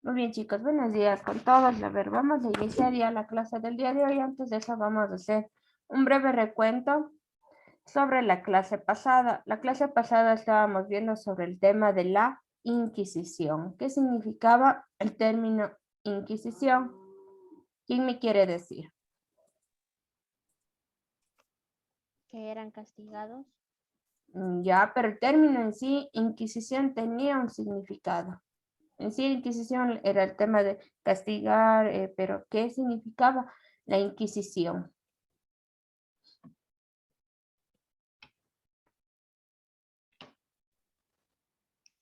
Muy bien, chicos, buenos días con todos. A ver, vamos a iniciar ya la clase del día de hoy. Antes de eso, vamos a hacer un breve recuento sobre la clase pasada. La clase pasada estábamos viendo sobre el tema de la Inquisición. ¿Qué significaba el término Inquisición? ¿Quién me quiere decir? Que eran castigados. Ya, pero el término en sí, Inquisición, tenía un significado. En sí, Inquisición era el tema de castigar, pero ¿qué significaba la Inquisición?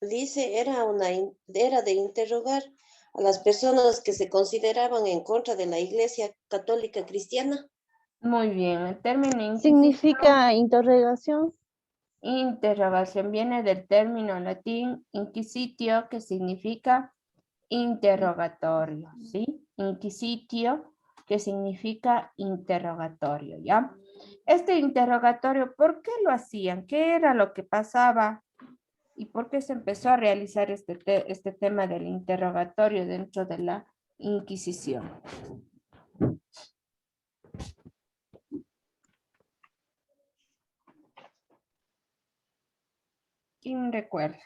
Dice, era de interrogar a las personas que se consideraban en contra de la Iglesia Católica Cristiana. Muy bien, el término Inquisición, Significa interrogación. interrogación, viene del término latín inquisitio, que significa interrogatorio, ¿sí? Inquisitio, que significa interrogatorio, ¿ya? Este interrogatorio, ¿por qué lo hacían? ¿Qué era lo que pasaba? ¿Y por qué se empezó a realizar este tema del interrogatorio dentro de la Inquisición? ¿Quién recuerda?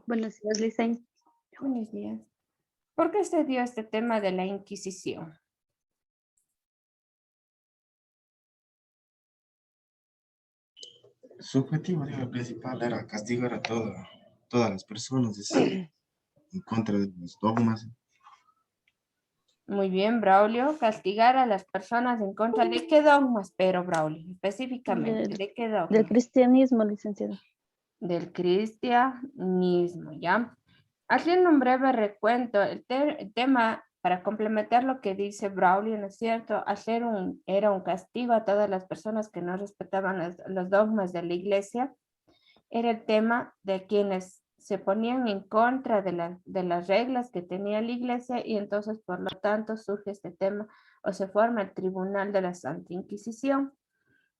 Buenos días, Licen. Buenos días. ¿Por qué se dio este tema de la Inquisición? Su objetivo principal era castigar a todas las personas en contra de los dogmas. Muy bien, Braulio. Castigar a las personas en contra de qué dogmas, pero Braulio, específicamente, ¿de qué Del dogmas? cristianismo, licenciado. Del cristianismo, ¿ya? Haciendo un breve recuento, el tema, para complementar lo que dice Braulio, ¿no es cierto? Era un castigo a todas las personas que no respetaban los dogmas de la iglesia. Era el tema de quienes se ponían en contra de las reglas que tenía la iglesia y entonces, por lo tanto, surge este tema o se forma el Tribunal de la Santa Inquisición.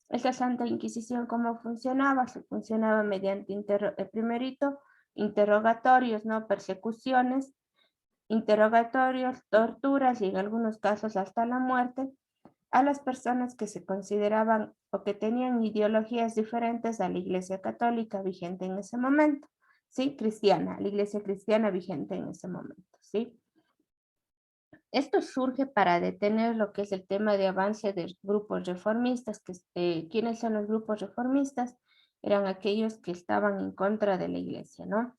Esta Santa Inquisición, ¿cómo funcionaba? Se funcionaba mediante, primerito, interrogatorios, ¿no? Persecuciones, interrogatorios, torturas y en algunos casos hasta la muerte a las personas que se consideraban o que tenían ideologías diferentes a la Iglesia Católica vigente en ese momento, ¿sí? Cristiana, la Iglesia cristiana vigente en ese momento, ¿sí? Esto surge para detener lo que es el tema de avance de grupos reformistas. ¿Quiénes son los grupos reformistas? Eran aquellos que estaban en contra de la iglesia, ¿no?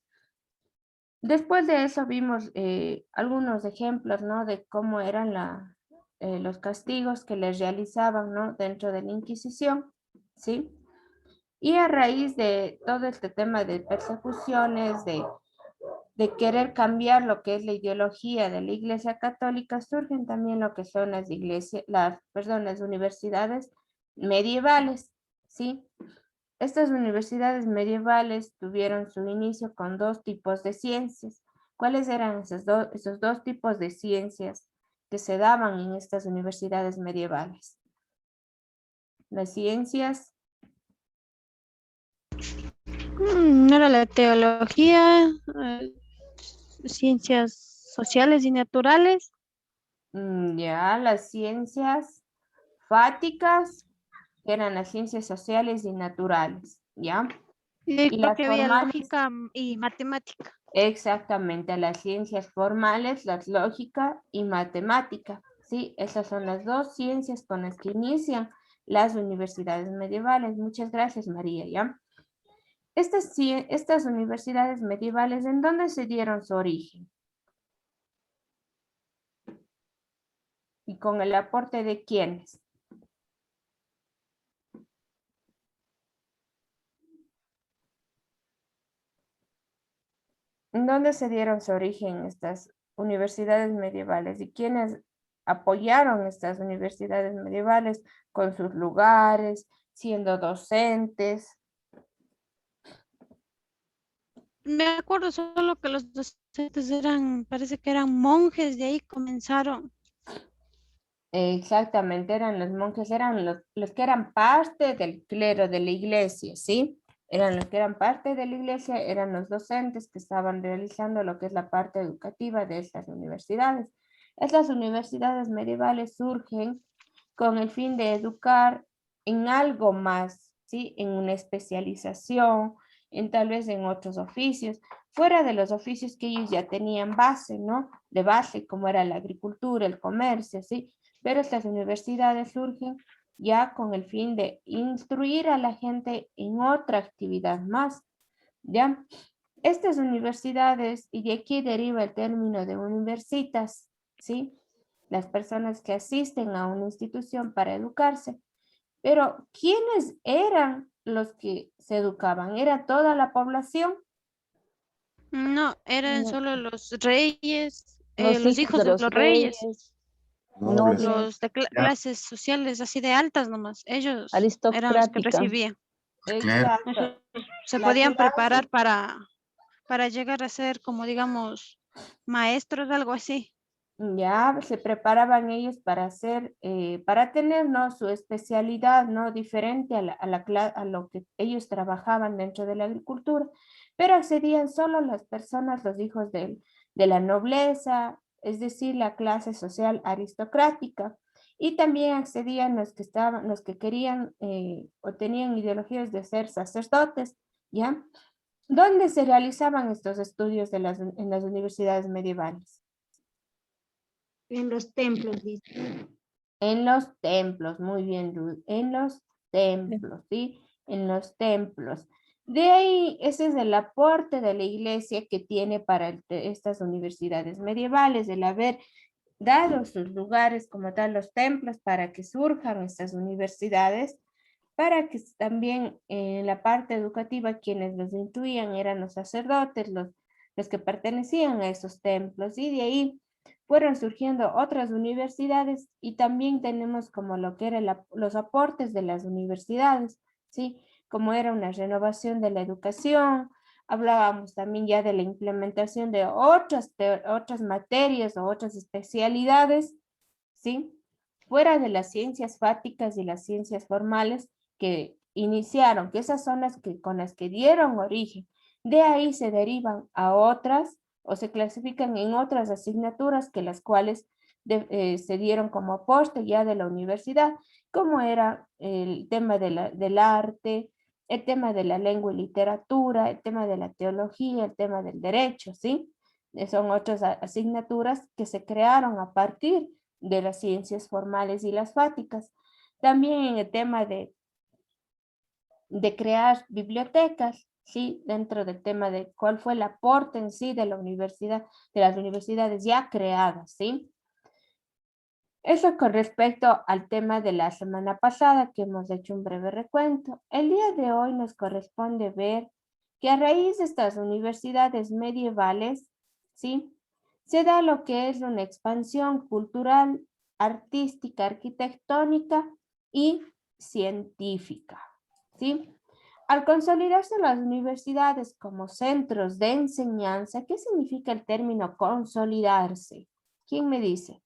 Después de eso vimos algunos ejemplos, ¿no? De cómo eran los castigos que les realizaban, ¿no? Dentro de la Inquisición, ¿sí? Y a raíz de todo este tema de persecuciones, de querer cambiar lo que es la ideología de la Iglesia Católica, surgen también lo que son las universidades medievales, ¿sí? Estas universidades medievales tuvieron su inicio con dos tipos de ciencias. ¿Cuáles eran esos dos tipos de ciencias que se daban en estas universidades medievales? Las ciencias. Era la teología, ciencias sociales y naturales. Ya, las ciencias fáticas, que eran las ciencias sociales y naturales, ¿ya? Y Y creo las que había formales, lógica y matemática. exactamente, las ciencias formales, las lógica y matemática, ¿sí? Esas son las dos ciencias con las que inician las universidades medievales. Muchas gracias, María, ¿ya? Estas universidades medievales, ¿en dónde se dieron su origen? ¿Y con el aporte de quiénes? ¿En dónde se dieron su origen estas universidades medievales? ¿Y quiénes apoyaron estas universidades medievales con sus lugares, siendo docentes? Me acuerdo solo que los docentes parece que eran monjes, de ahí comenzaron. Exactamente, eran los monjes, eran los que eran parte del clero de la iglesia, ¿sí? eran los que eran parte de la iglesia, eran los docentes que estaban realizando lo que es la parte educativa de estas universidades. Estas universidades medievales surgen con el fin de educar en algo más, ¿sí? En una especialización, en tal vez en otros oficios, fuera de los oficios que ellos ya tenían base, ¿no? De base, como era la agricultura, el comercio, ¿sí? Pero estas universidades surgen ya con el fin de instruir a la gente en otra actividad más, ¿ya? Estas universidades, y de aquí deriva el término de universitas, ¿sí? Las personas que asisten a una institución para educarse. Pero, ¿quiénes eran los que se educaban? ¿Era toda la población? No, eran No, solo los reyes, Los los hijos hijos de de los los reyes, reyes, Nobles. nobles, los de Ya, clases sociales así de altas nomás. Ellos eran los que aristocrática. recibían. claro. exacto. Se La podían clase, preparar para llegar a ser como digamos maestros, algo así. ya se preparaban ellos para hacer, para tener, ¿no? Su especialidad, ¿no? Diferente a lo que ellos trabajaban dentro de la agricultura, pero accedían solo las personas, los hijos de la nobleza, es decir, la clase social aristocrática, y también accedían los que estaban, los que querían o tenían ideologías de ser sacerdotes, ¿ya? ¿Dónde se realizaban estos estudios en las universidades medievales? En los templos, dice. En los templos, muy bien, Ruth, en los templos, ¿sí? En los templos. De ahí, ese es el aporte de la iglesia que tiene para estas universidades medievales, el haber dado sus lugares como tal, los templos, para que surjan estas universidades, para que también en la parte educativa quienes los intuían eran los sacerdotes, los que pertenecían a esos templos, y de ahí fueron surgiendo otras universidades y también tenemos como lo que eran los aportes de las universidades, ¿sí? Como era una renovación de la educación, hablábamos también ya de la implementación de otras materias o otras especialidades, ¿sí? Fuera de las ciencias fácticas y las ciencias formales que iniciaron, que esas son las que con las que dieron origen. De ahí se derivan a otras o se clasifican en otras asignaturas que las cuales se dieron como aporte ya de la universidad, como era el tema del arte, el tema de la lengua y literatura, el tema de la teología, el tema del derecho, ¿sí? Son otras asignaturas que se crearon a partir de las ciencias formales y las fáticas. También en el tema de crear bibliotecas, ¿sí? Dentro del tema de cuál fue el aporte en sí de la universidad, de las universidades ya creadas, ¿sí? Eso con respecto al tema de la semana pasada, que hemos hecho un breve recuento. El día de hoy nos corresponde ver que a raíz de estas universidades medievales, ¿sí? Se da lo que es una expansión cultural, artística, arquitectónica y científica, ¿sí? Al consolidarse las universidades como centros de enseñanza, ¿qué significa el término consolidarse? ¿Quién me dice?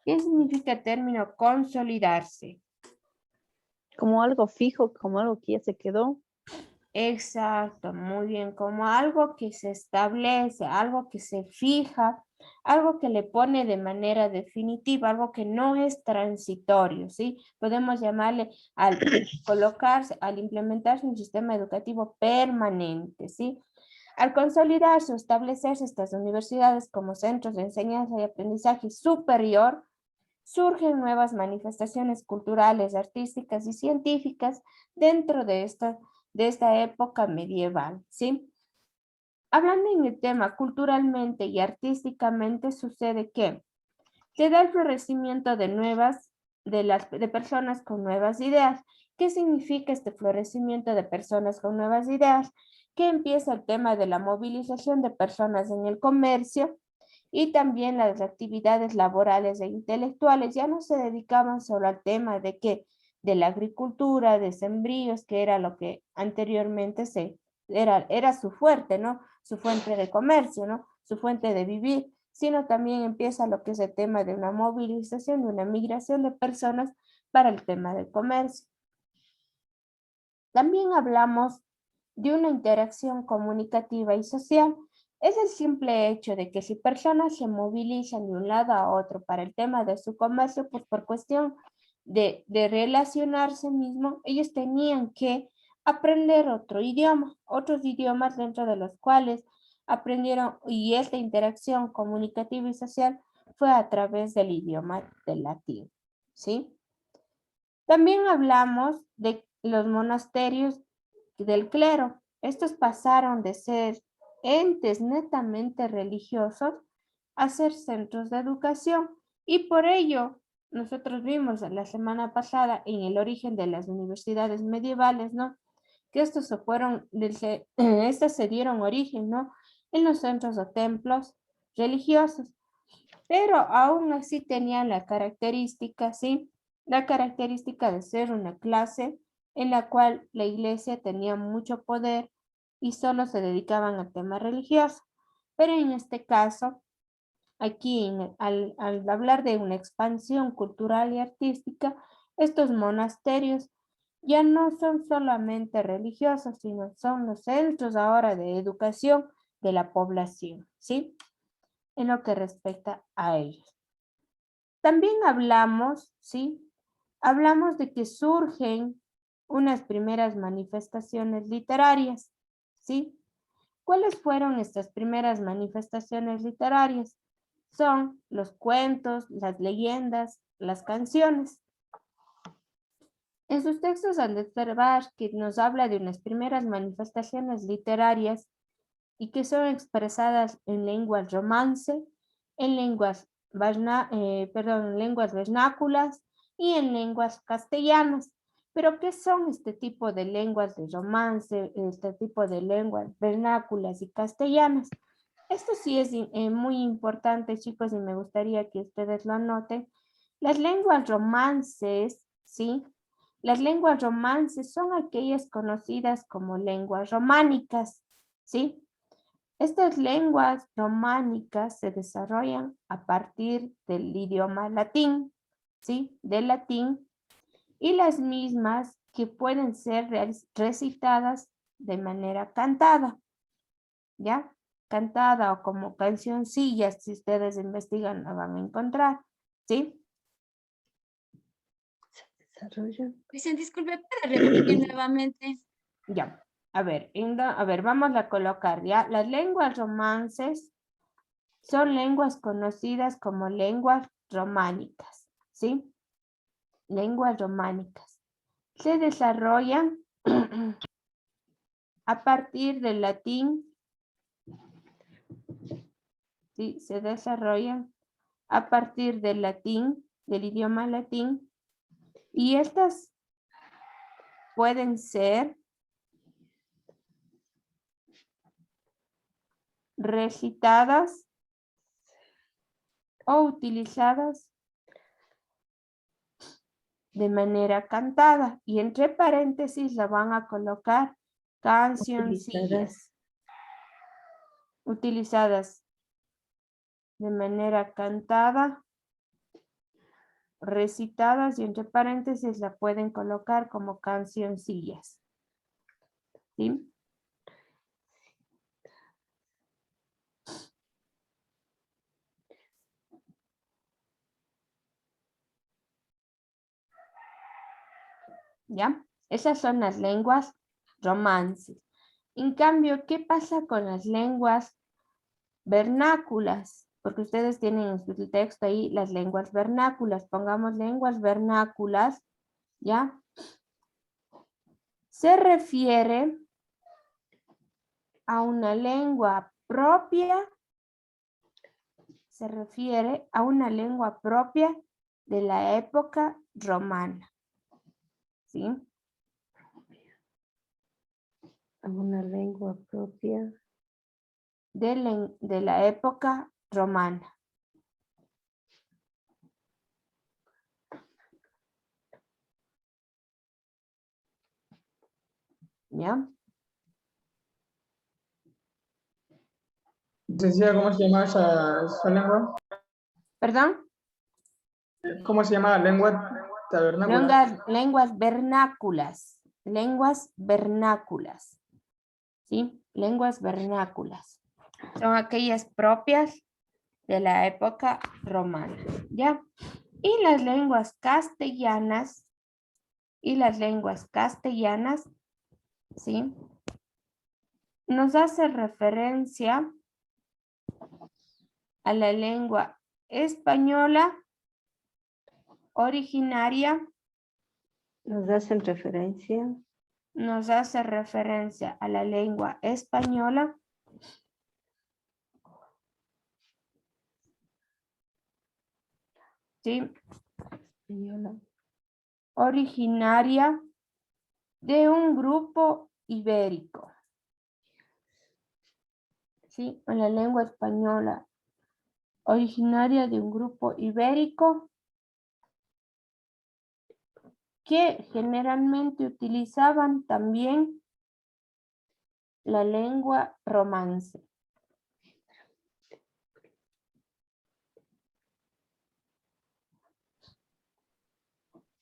¿Qué significa el término consolidarse? Como algo fijo, como algo que ya se quedó. Exacto, muy bien, como algo que se establece, algo que se fija, algo que le pone de manera definitiva, algo que no es transitorio, ¿sí? Podemos llamarle al colocarse, al implementarse un sistema educativo permanente, ¿sí? Al consolidarse o establecerse estas universidades como centros de enseñanza y aprendizaje superior, surgen nuevas manifestaciones culturales, artísticas y científicas dentro de esta época medieval, ¿sí? Hablando en el tema culturalmente y artísticamente, sucede que se da el florecimiento de personas con nuevas ideas. ¿Qué significa este florecimiento de personas con nuevas ideas? Que empieza el tema de la movilización de personas en el comercio y también las actividades laborales e intelectuales. Ya no se dedicaban solo al tema de la agricultura, de sembríos, que era lo que anteriormente era su fuerte, ¿no? Su fuente de comercio, ¿no? Su fuente de vivir, sino también empieza lo que es el tema de una movilización, de una migración de personas para el tema de comercio. También hablamos de una interacción comunicativa y social. Es el simple hecho de que si personas se movilizan de un lado a otro para el tema de su comercio, pues por cuestión de relacionarse mismo, ellos tenían que aprender otro idioma, otros idiomas dentro de los cuales aprendieron, y esta interacción comunicativa y social fue a través del idioma del latín, ¿sí? También hablamos de los monasterios del clero. Estos pasaron de ser entes netamente religiosos a ser centros de educación, y por ello nosotros vimos la semana pasada en el origen de las universidades medievales, ¿no? Que estos se fueron, estas se dieron origen, ¿no? En los centros o templos religiosos, pero aún así tenían la característica, ¿sí? La característica de ser una clase en la cual la iglesia tenía mucho poder y solo se dedicaban al tema religioso. Pero en este caso, aquí al hablar de una expansión cultural y artística, estos monasterios ya no son solamente religiosos, sino son los centros ahora de educación de la población, ¿sí? En lo que respecta a ellos. También hablamos, ¿sí? Hablamos de que surgen unas primeras manifestaciones literarias, ¿sí? ¿Cuáles fueron estas primeras manifestaciones literarias? Son los cuentos, las leyendas, las canciones. En sus textos al observar que nos habla de unas primeras manifestaciones literarias y que son expresadas en lenguas romance, en lenguas lenguas vernáculas y en lenguas castellanas. Pero ¿qué son este tipo de lenguas de romance, este tipo de lenguas vernáculas y castellanas? Esto sí es muy importante, chicos, y me gustaría que ustedes lo anoten. Las lenguas romances, ¿sí? Las lenguas romances son aquellas conocidas como lenguas románicas, ¿sí? Estas lenguas románicas se desarrollan a partir del idioma latín, ¿sí? Del latín, y las mismas que pueden ser recitadas de manera cantada, ¿ya? Cantada o como cancioncillas, si ustedes investigan la van a encontrar, ¿sí? Dicen, disculpe, ¿puede repetir nuevamente? Ya, a ver, vamos a colocar, ¿ya? Las lenguas romances son lenguas conocidas como lenguas románicas, ¿sí? Lenguas románicas. Se desarrollan a partir del latín, ¿sí? Se desarrollan a partir del latín, del idioma latín, y estas pueden ser recitadas o utilizadas de manera cantada, y entre paréntesis la van a colocar cancioncillas utilizadas de manera cantada, recitadas, y entre paréntesis la pueden colocar como cancioncillas, ¿sí? ¿Ya? Esas son las lenguas romances. En cambio, ¿qué pasa con las lenguas vernáculas? Porque ustedes tienen en su texto ahí las lenguas vernáculas. Pongamos lenguas vernáculas, ¿ya? Se refiere a una lengua propia, de la época romana, ¿sí? A una lengua propia. De la época romana. ¿Ya? Decía, ¿cómo se llama esa lengua? ¿Perdón? ¿Cómo se llama la lengua? Lenguas vernáculas. Lenguas vernáculas. ¿Sí? Lenguas vernáculas. Son aquellas propias de la época romana. ¿Ya? Y las lenguas castellanas. ¿Sí? Nos hace referencia a la lengua española originaria. Nos hacen referencia. Nos hace referencia a la lengua española. ¿Sí? Española. Originaria de un grupo ibérico. ¿Sí? En la lengua española originaria de un grupo ibérico que generalmente utilizaban también la lengua romance.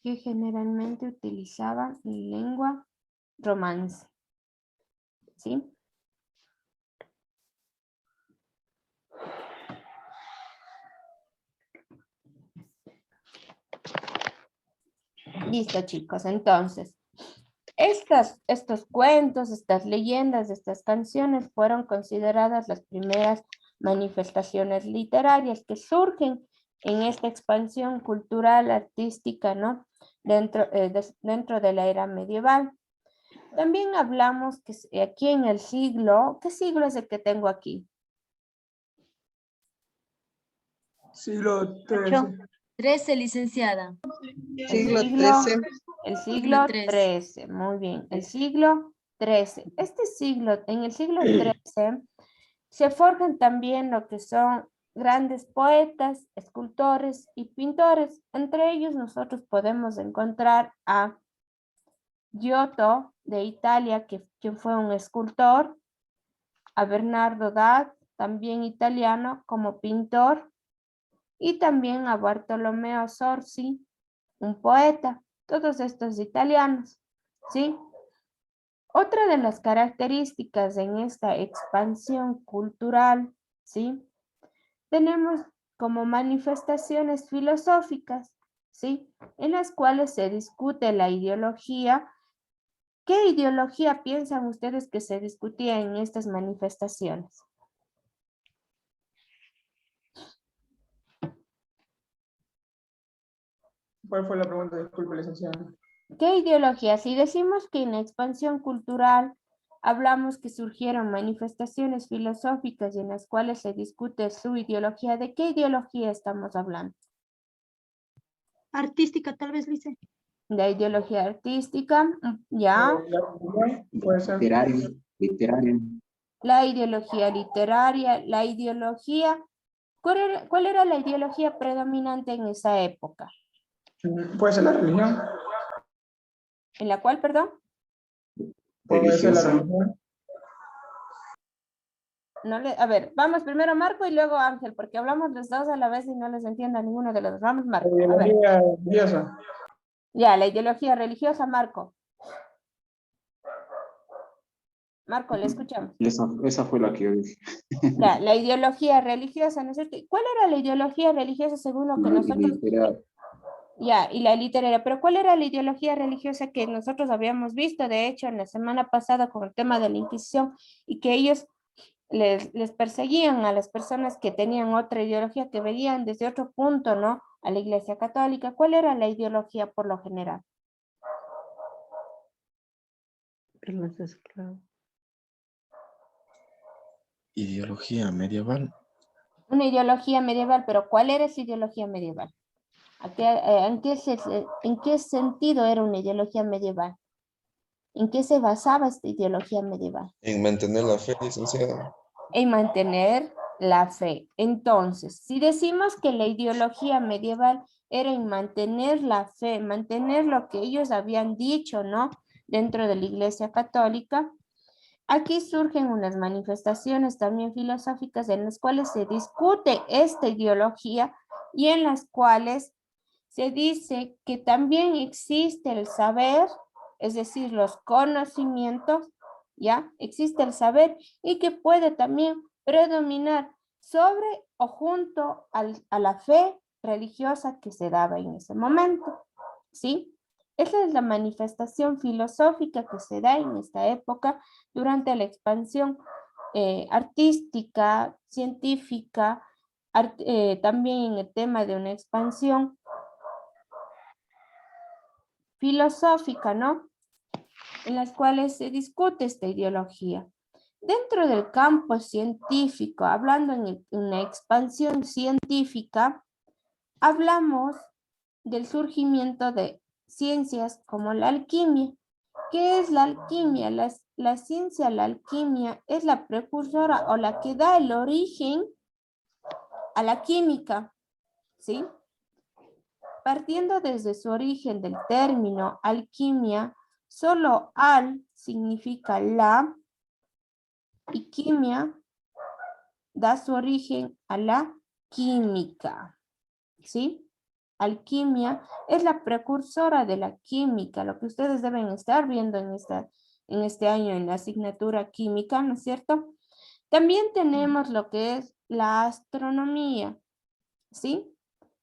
Que generalmente utilizaban la lengua romance. ¿Sí? Listo, chicos. Entonces, estos cuentos, estas leyendas, estas canciones fueron consideradas las primeras manifestaciones literarias que surgen en esta expansión cultural, artística, ¿no? Dentro de la era medieval. También hablamos que aquí en el siglo, ¿qué siglo es el que tengo aquí? Siglo XIII. 13, licenciada. Siglo XIII. XIII. El siglo XIII. XIII, muy bien. El siglo XIII. En el siglo XIII se forjan también lo que son grandes poetas, escultores y pintores. Entre ellos nosotros podemos encontrar a Giotto de Italia, quien fue un escultor, a Bernardo da, también italiano, como pintor, y también a Bartolomeo Sorsi, un poeta, todos estos italianos, ¿sí? Otra de las características en esta expansión cultural, ¿sí? Tenemos como manifestaciones filosóficas, ¿sí? En las cuales se discute la ideología. ¿Qué ideología piensan ustedes que se discutía en estas manifestaciones? ¿Cuál fue la pregunta? Disculpe, licenciada. ¿Qué ideología? Si decimos que en la expansión cultural hablamos que surgieron manifestaciones filosóficas y en las cuales se discute su ideología, ¿de qué ideología estamos hablando? Artística, tal vez, Lice. La ideología artística, ya. Puede ser. Literaria. La ideología literaria, la ideología. ¿Cuál era la ideología predominante en esa época? Puede ser la religión. ¿En la cual, perdón? Puede ser la Religiosa. religión. A ver, vamos primero Marco y luego Ángel, porque hablamos los dos a la vez y no les entiendo a ninguno de los dos. Vamos, Marco. A ver. Ideología religiosa. Ya, la ideología religiosa, Marco. Marco, le escuchamos. Esa fue la que yo dije. Ya, la ideología religiosa, ¿no es cierto? ¿Cuál era la ideología religiosa según lo que nosotros... Literaria. Ya, y la literaria, pero ¿cuál era la ideología religiosa que nosotros habíamos visto, de hecho, en la semana pasada con el tema de la Inquisición, y que ellos les perseguían a las personas que tenían otra ideología, que veían desde otro punto, ¿no? A la Iglesia Católica? ¿Cuál era la ideología por lo general? Los esclavos. Ideología medieval. Una ideología medieval, pero ¿cuál era esa ideología medieval? ¿En qué sentido era una ideología medieval? ¿En qué se basaba esta ideología medieval? En mantener la fe, licenciada. En mantener la fe. Entonces, si decimos que la ideología medieval era en mantener la fe, mantener lo que ellos habían dicho, ¿no? Dentro de la Iglesia Católica, aquí surgen unas manifestaciones también filosóficas en las cuales se discute esta ideología y en las cuales se dice que también existe el saber, es decir, los conocimientos, ¿ya? Existe el saber y que puede también predominar sobre o junto a la fe religiosa que se daba en ese momento, ¿sí? Esa es la manifestación filosófica que se da en esta época durante la expansión artística, científica, también en el tema de una expansión filosófica, ¿no? En las cuales se discute esta ideología. Dentro del campo científico, hablando en una expansión científica, hablamos del surgimiento de ciencias como la alquimia. ¿Qué es la alquimia? La ciencia, la alquimia, es la precursora o la que da el origen a la química, ¿sí? Partiendo desde su origen del término alquimia, solo al significa la y quimia da su origen a la química, ¿sí? Alquimia es la precursora de la química, lo que ustedes deben estar viendo en este año en la asignatura química, ¿no es cierto? También tenemos lo que es la astronomía, ¿sí?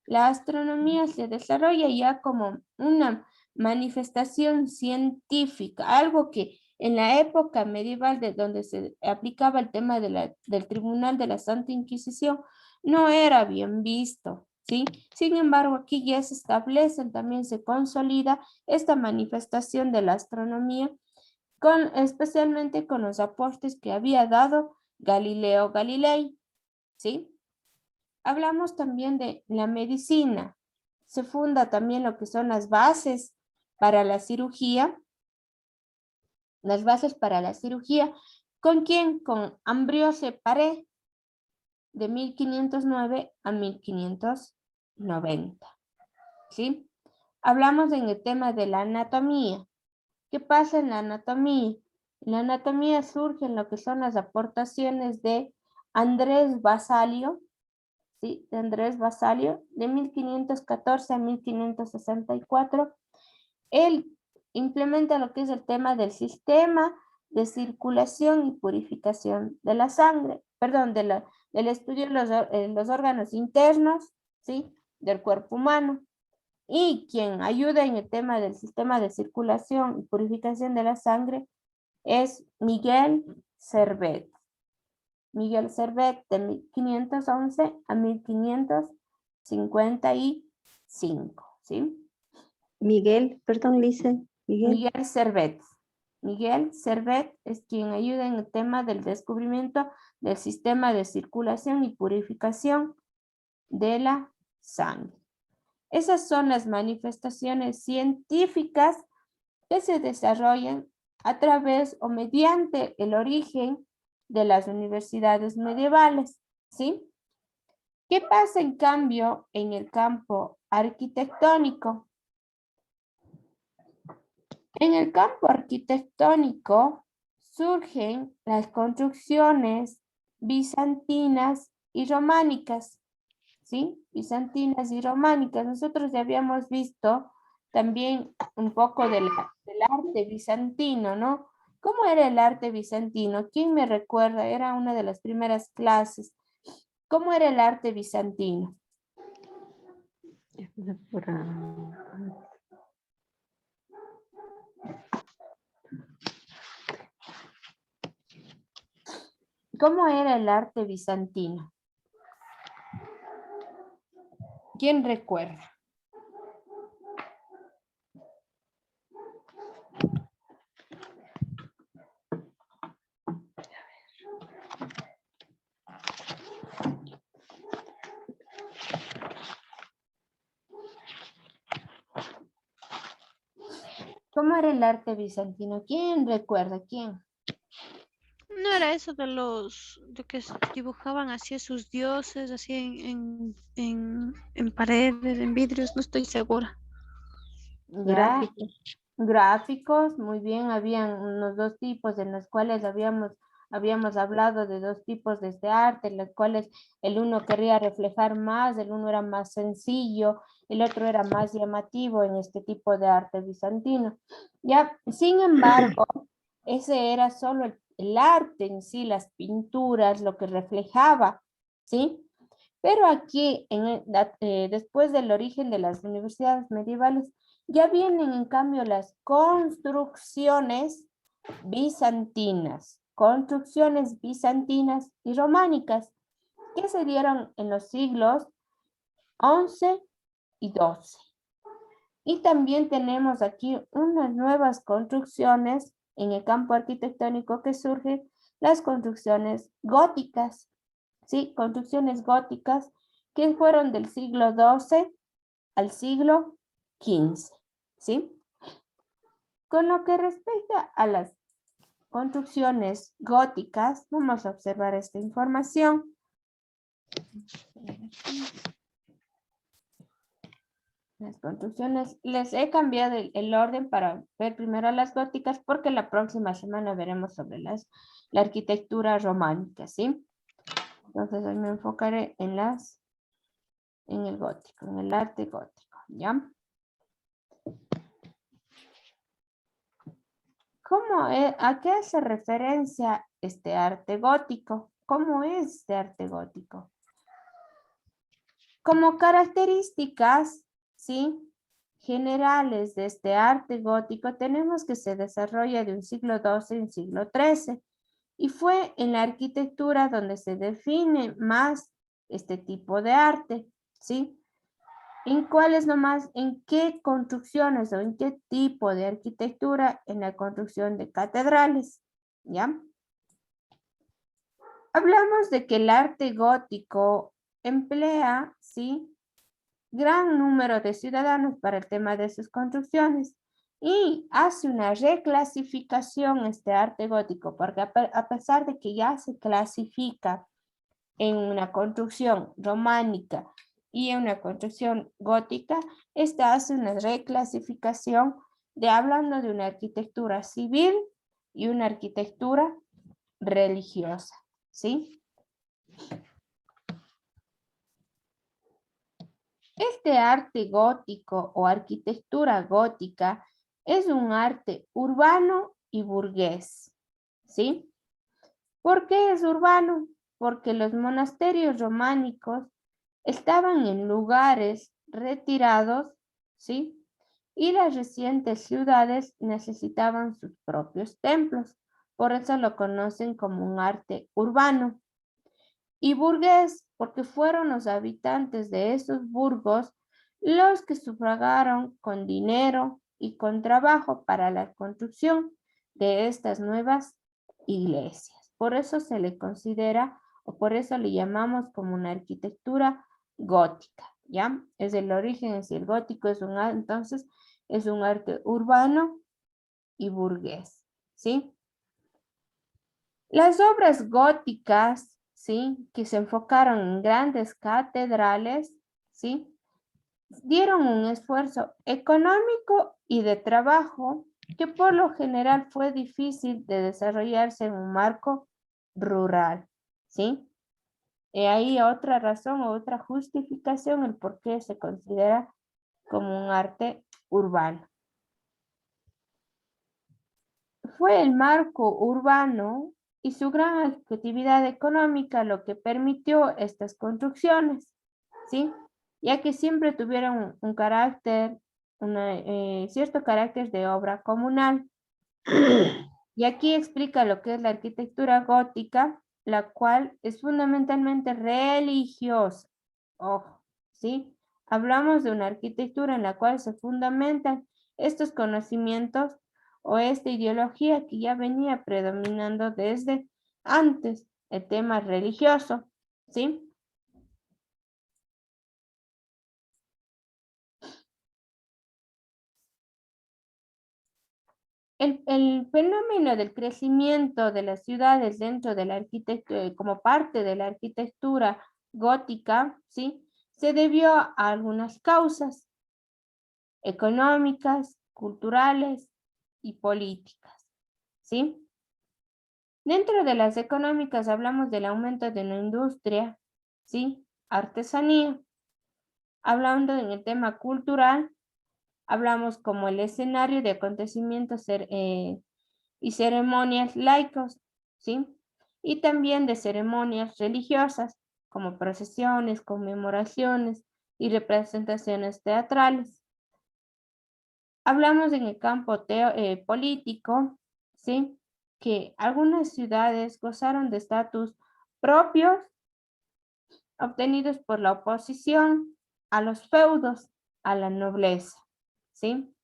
La astronomía se desarrolla ya como una manifestación científica, algo que en la época medieval de donde se aplicaba el tema del Tribunal de la Santa Inquisición no era bien visto, ¿sí? Sin embargo, aquí ya se establece, también se consolida esta manifestación de la astronomía, especialmente con los aportes que había dado Galileo Galilei, ¿sí? Hablamos también de la medicina. Se funda también lo que son las bases para la cirugía. Las bases para la cirugía. ¿Con quién? Con Ambrose Paré, de 1509 a 1590. ¿Sí? Hablamos en el tema de la anatomía. ¿Qué pasa en la anatomía? En la anatomía surgen lo que son las aportaciones de Andrés Basalio, ¿sí? De Andrés Basalio, de 1514 a 1564. Él implementa lo que es el tema del sistema de circulación y purificación de la sangre, perdón, del estudio de los órganos internos, ¿sí? Del cuerpo humano. Y quien ayuda en el tema del sistema de circulación y purificación de la sangre es Miguel Servet. Miguel Servet, de 1511 a 1555, ¿sí? Miguel, perdón, Lice. Miguel Servet. Miguel Servet es quien ayuda en el tema del descubrimiento del sistema de circulación y purificación de la sangre. Esas son las manifestaciones científicas que se desarrollan a través o mediante el origen de las universidades medievales, ¿sí? ¿Qué pasa en cambio en el campo arquitectónico? En el campo arquitectónico surgen las construcciones bizantinas y románicas, ¿sí? Bizantinas y románicas. Nosotros ya habíamos visto también un poco del arte bizantino, ¿no? ¿Cómo era el arte bizantino? ¿Quién me recuerda? Era una de las primeras clases. ¿Cómo era el arte bizantino? ¿Cómo era el arte bizantino? ¿Quién recuerda? ¿Cómo era el arte bizantino? ¿Quién recuerda? ¿Quién? No era eso de que dibujaban así a sus dioses, así en paredes, en vidrios, no estoy segura. Ya, gráficos, muy bien, habían unos dos tipos en los cuales habíamos hablado de dos tipos de este arte, en los cuales el uno quería reflejar más, el uno era más sencillo, el otro era más llamativo en este tipo de arte bizantino. Ya, sin embargo, ese era solo el arte en sí, las pinturas, lo que reflejaba, ¿sí? Pero aquí, después del origen de las universidades medievales, ya vienen en cambio las construcciones bizantinas y románicas, que se dieron en los siglos XI y XII. Y también tenemos aquí unas nuevas construcciones en el campo arquitectónico que surgen, las construcciones góticas, ¿sí? Construcciones góticas que fueron del siglo XII al siglo XV, ¿sí? Con lo que respecta a las construcciones góticas, vamos a observar esta información. Las construcciones, les he cambiado el orden para ver primero las góticas porque la próxima semana veremos sobre la arquitectura románica, ¿sí? Entonces hoy me enfocaré en el gótico, en el arte gótico, ¿ya? ¿A qué hace referencia este arte gótico? ¿Cómo es este arte gótico? Como características, ¿sí?, generales de este arte gótico, tenemos que se desarrolla de un siglo XII y un siglo XIII, y fue en la arquitectura donde se define más este tipo de arte, ¿sí? ¿En cuáles nomás, en qué construcciones o en qué tipo de arquitectura? En la construcción de catedrales, ¿ya? Hablamos de que el arte gótico emplea, ¿sí?, gran número de ciudadanos para el tema de sus construcciones y hace una reclasificación este arte gótico, porque a pesar de que ya se clasifica en una construcción románica y en una construcción gótica, esta hace una reclasificación hablando de una arquitectura civil y una arquitectura religiosa, ¿sí? Este arte gótico o arquitectura gótica es un arte urbano y burgués, ¿sí? ¿Por qué es urbano? Porque los monasterios románicos estaban en lugares retirados, ¿sí? Y las recientes ciudades necesitaban sus propios templos. Por eso lo conocen como un arte urbano. Y burgués, porque fueron los habitantes de esos burgos los que sufragaron con dinero y con trabajo para la construcción de estas nuevas iglesias. Por eso se le considera, o por eso le llamamos como una arquitectura gótica, ¿ya? Es el origen, es el gótico, entonces es un arte urbano y burgués, ¿sí? Las obras góticas, ¿sí?, que se enfocaron en grandes catedrales, ¿sí?, dieron un esfuerzo económico y de trabajo que por lo general fue difícil de desarrollarse en un marco rural, ¿sí? Y ahí otra razón o otra justificación el por qué se considera como un arte urbano. Fue el marco urbano y su gran actividad económica lo que permitió estas construcciones, ¿sí? Ya que siempre tuvieron un carácter, cierto carácter de obra comunal. Y aquí explica lo que es la arquitectura gótica, la cual es fundamentalmente religiosa. Ojo, ¿sí? Hablamos de una arquitectura en la cual se fundamentan estos conocimientos o esta ideología que ya venía predominando desde antes, el tema religioso, ¿sí? El fenómeno del crecimiento de las ciudades dentro de la arquitectura, como parte de la arquitectura gótica, ¿sí?, se debió a algunas causas económicas, culturales y políticas, ¿sí? Dentro de las económicas hablamos del aumento de la industria, ¿sí?, artesanía, Hablando en el tema cultural, hablamos como el escenario de acontecimientos y ceremonias laicos, ¿sí? Y también de ceremonias religiosas, como procesiones, conmemoraciones y representaciones teatrales. Hablamos en el campo político, ¿sí? Que algunas ciudades gozaron de estatus propios obtenidos por la oposición a los feudos, a la nobleza, ¿sí?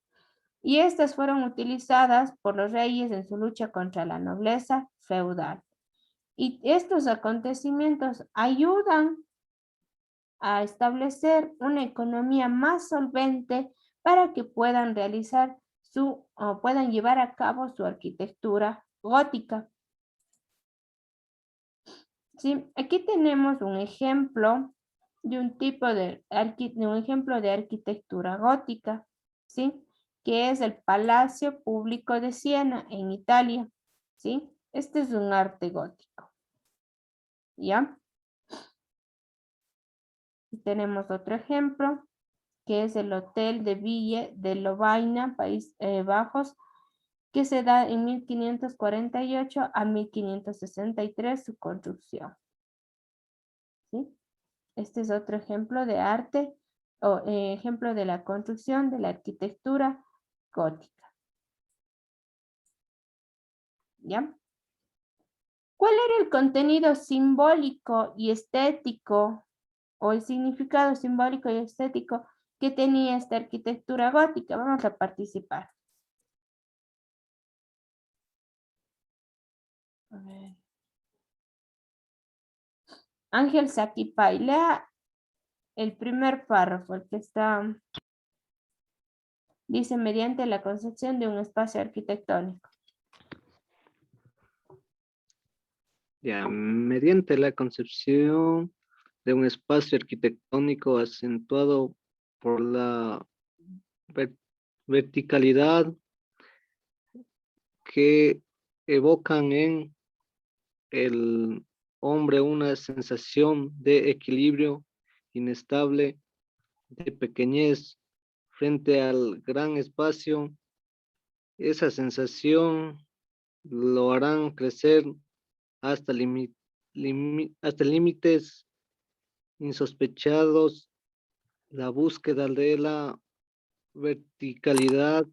Y estas fueron utilizadas por los reyes en su lucha contra la nobleza feudal. Y estos acontecimientos ayudan a establecer una economía más solvente para que puedan realizar o puedan llevar a cabo su arquitectura gótica. Sí, aquí tenemos un ejemplo de un tipo un ejemplo de arquitectura gótica, ¿sí? Que es el Palacio Público de Siena en Italia, ¿sí? Este es un arte gótico, ¿ya? Y tenemos otro ejemplo, que es el Hotel de Ville de Lovaina, Países Bajos, que se da en 1548 a 1563 su construcción, ¿sí? Este es otro ejemplo de arte o ejemplo de la construcción de la arquitectura gótica. ¿Ya? ¿Cuál era el contenido simbólico y estético o el significado simbólico y estético que tenía esta arquitectura gótica? Vamos a participar. A ver. Ángel Saquipay, lea el primer párrafo, el que está, dice, mediante la concepción de un espacio arquitectónico. Ya, mediante la concepción de un espacio arquitectónico acentuado por la verticalidad que evocan en el hombre una sensación de equilibrio inestable, de pequeñez frente al gran espacio. Esa sensación lo harán crecer hasta hasta límites insospechados. La búsqueda de la verticalidad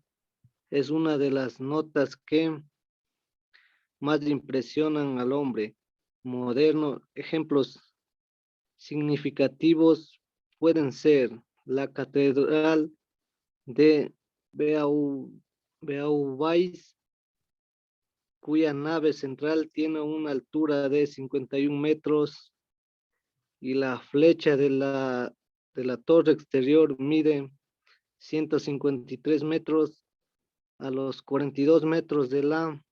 es una de las notas que más impresionan al hombre moderno. Ejemplos significativos pueden ser la Catedral de Beauvais, cuya nave central tiene una altura de 51 metros y la flecha de la torre exterior mide 153 metros. A los 42 metros de la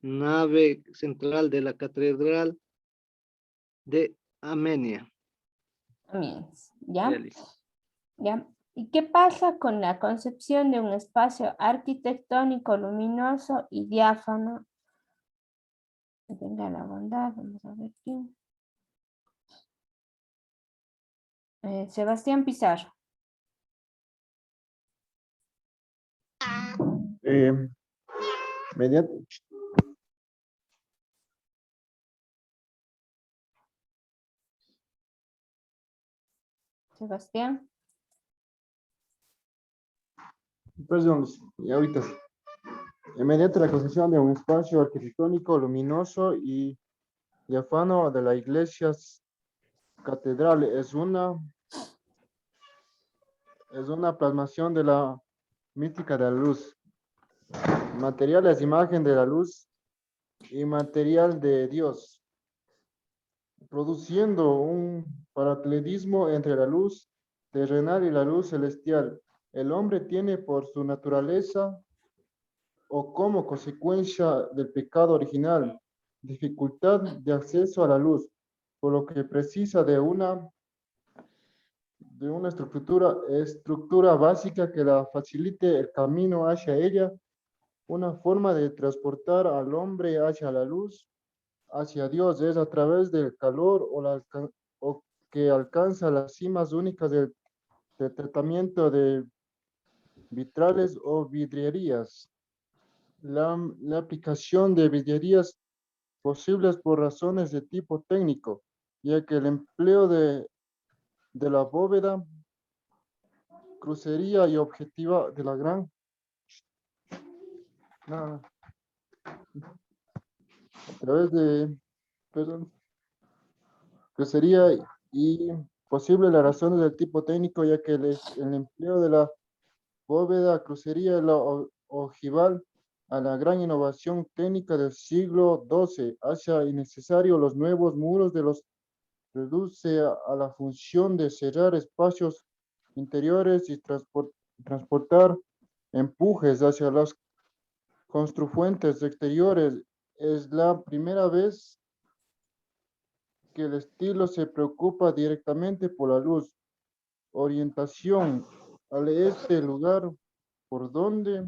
nave central de la Catedral de Armenia. ¿Ya? ¿Ya? ¿Y qué pasa con la concepción de un espacio arquitectónico luminoso y diáfano? Que tenga la bondad, vamos a ver aquí. Sebastián Pizarro. Sebastián. Perdón, y ahorita. Mediante la concepción de un espacio arquitectónico luminoso y diáfano de la iglesia catedral es una plasmación de la mística de la luz. Material es imagen de la luz y material de Dios, produciendo un paralelismo entre la luz terrenal y la luz celestial. El hombre tiene por su naturaleza o como consecuencia del pecado original dificultad de acceso a la luz, por lo que precisa de una estructura básica que la facilite el camino hacia ella, una forma de transportar al hombre hacia la luz, hacia Dios, es a través del calor o que alcanza las cimas únicas del de tratamiento de vitrales o vidrierías. La aplicación de vidrierías posibles por razones de tipo técnico, ya que el empleo de la bóveda, crucería y objetiva de la gran a través de, perdón, crucería y posible las razones del tipo técnico, ya que el empleo de la bóveda, crucería y la ojival a la gran innovación técnica del siglo XII hace innecesario los nuevos muros de los reduce a la función de cerrar espacios interiores y transportar empujes hacia las construfuentes exteriores. Es la primera vez que el estilo se preocupa directamente por la luz, orientación al este, lugar por donde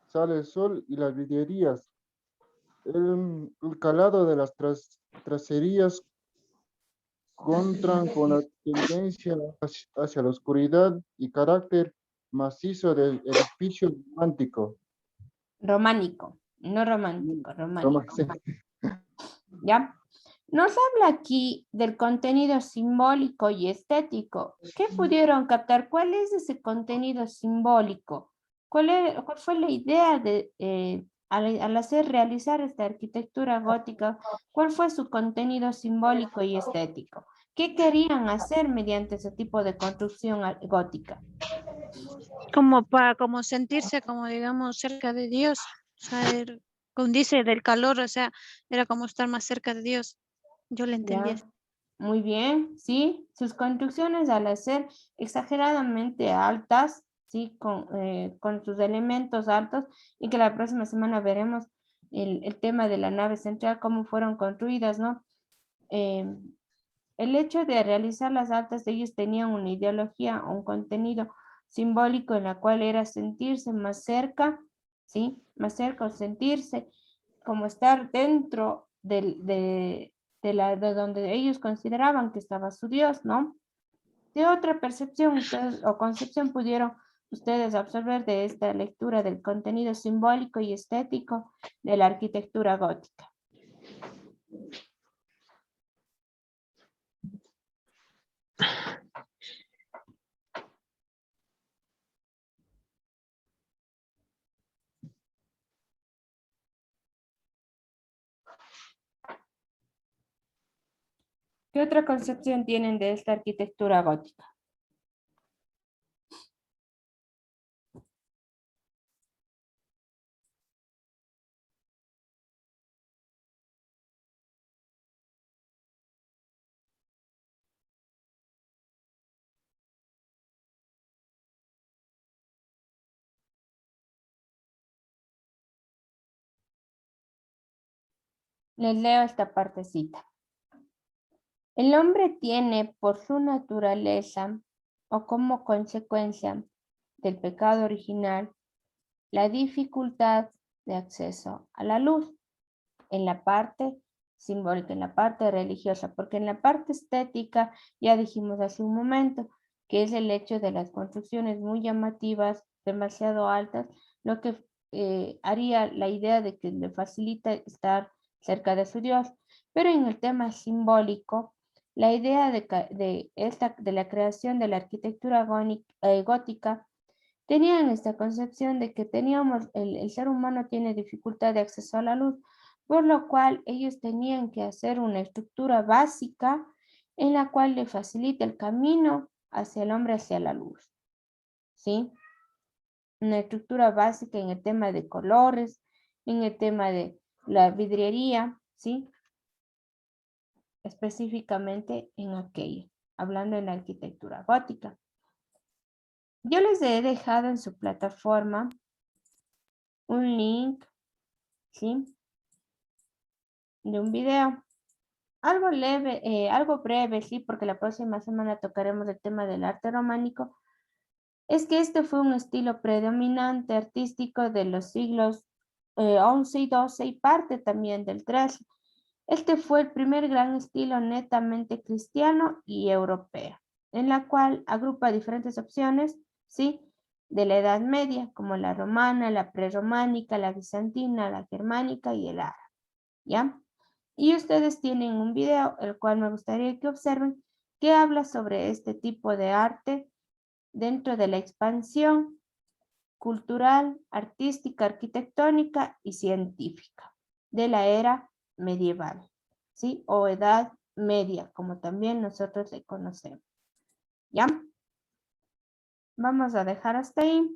sale el sol y las vidrierías. El calado de las tracerías contran con la tendencia hacia la oscuridad y carácter macizo del edificio romántico. Románico, no romántico, románico. Sí. ¿Ya? Nos habla aquí del contenido simbólico y estético. ¿Qué pudieron captar? ¿Cuál es ese contenido simbólico? ¿Cuál fue la idea de, al realizar esta arquitectura gótica? ¿Cuál fue su contenido simbólico y estético? ¿Qué querían hacer mediante ese tipo de construcción gótica? Como sentirse como digamos cerca de Dios, o sea, como dice del calor, o sea, era como estar más cerca de Dios. Yo le entendí Ya, así. muy bien, sí. Sus construcciones al ser exageradamente altas, sí, con sus elementos altos, y que la próxima semana veremos el tema de la nave central, cómo fueron construidas, ¿no? El hecho de realizar las altas, ellos tenían una ideología, un contenido simbólico en la cual era sentirse más cerca, ¿sí? Más cerca o sentirse como estar dentro de donde ellos consideraban que estaba su Dios, ¿no? ¿Qué otra percepción o concepción pudieron ustedes absorber de esta lectura del contenido simbólico y estético de la arquitectura gótica? ¿Qué otra concepción tienen de esta arquitectura gótica? Les leo esta partecita. El hombre tiene por su naturaleza o como consecuencia del pecado original la dificultad de acceso a la luz en la parte simbólica, en la parte religiosa, porque en la parte estética ya dijimos hace un momento que es el hecho de las construcciones muy llamativas, demasiado altas, lo que haría la idea de que le facilita estar cerca de su Dios. Pero en el tema simbólico, la idea de la creación de la arquitectura gótica tenían esta concepción de que el ser humano tiene dificultad de acceso a la luz, por lo cual ellos tenían que hacer una estructura básica en la cual le facilite el camino hacia el hombre, hacia la luz, ¿sí? Una estructura básica en el tema de colores, en el tema de la vidriería, ¿sí? Específicamente en aquello, hablando en la arquitectura gótica. Yo les he dejado en su plataforma un link, ¿sí? De un video. Algo leve, algo breve, sí, porque la próxima semana tocaremos el tema del arte románico. Es que este fue un estilo predominante artístico de los siglos XI y XII y parte también del XIII. Este fue el primer gran estilo netamente cristiano y europeo. en la cual agrupa diferentes opciones, ¿sí? De la Edad Media, como la romana, la prerrománica, la bizantina, la germánica y el árabe, ¿ya? Y ustedes tienen un video, el cual me gustaría que observen, que habla sobre este tipo de arte dentro de la expansión cultural, artística, arquitectónica y científica de la era medieval, ¿sí? O Edad Media, como también nosotros le conocemos. ¿Ya? Vamos a dejar hasta ahí.